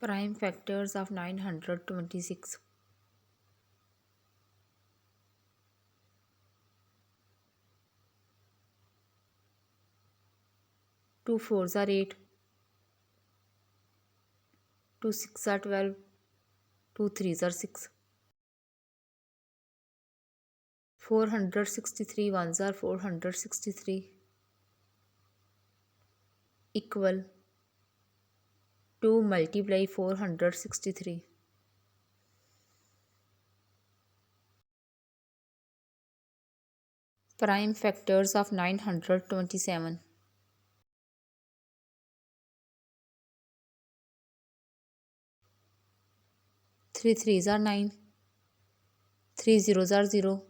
Prime factors of 926. 2 fours are 8, 2 six are 12, 2 threes are 6. 463 ones are 463 equal 2 multiply 463. Prime factors of 927. 3 threes are 9, 3 zeros are 0,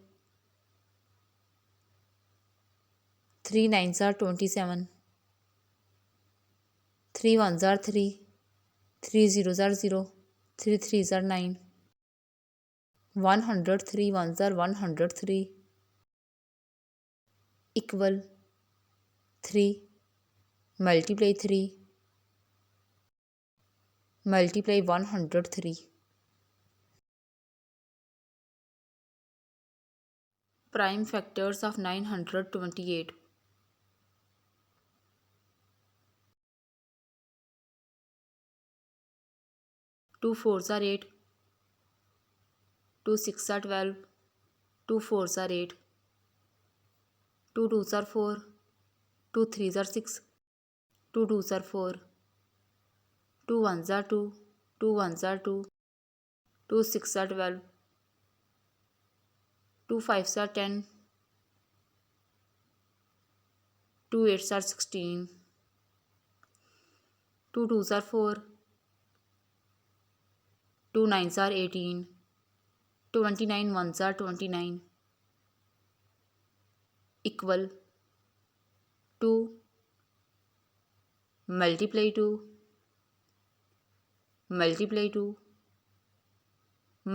3 nines are 27, 3 ones are 3, 3 zeros are 0, 3 threes are 9, 103 ones are 103 equal 3 multiply 3 multiply 103. Prime factors of 928. 2 fours are 8, 2 six are 12, 2 fours are 8, 2 twos are 4, 2 threes are 6, 2 twos are 4, 2 ones are 2, 2 ones are 2, 2 six are 12, 2 fives are 10, 2 eights are 16, 2 twos are 4, 2 nines are 18, 29 ones are 29 equal 2 multiply 2 multiply 2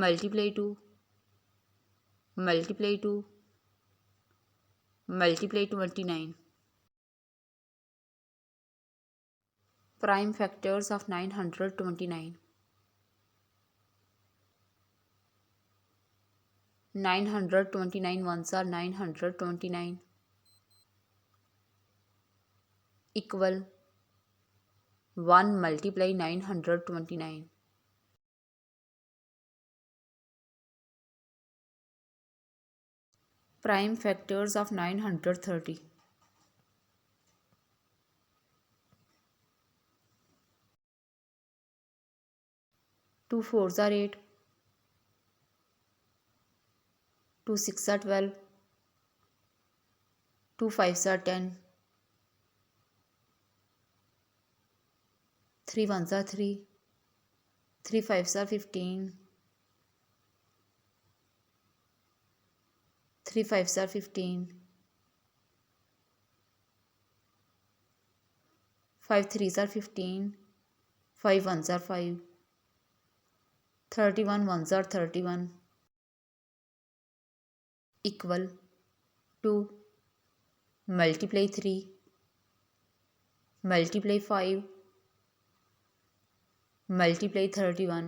multiply 2 multiply 2 multiply 29. Prime factors of 929. 929 ones are 929 equal 1 multiply 929. Prime factors of 930. 2 fours are 8, 2 six are 12, 2 fives are 10, 3 ones are 3, 3 fives are 15, 3 fives are 15, 5 threes are 15, 5 ones are 5, 31 ones are 31 equal 2 multiply 3 multiply 5 multiply 31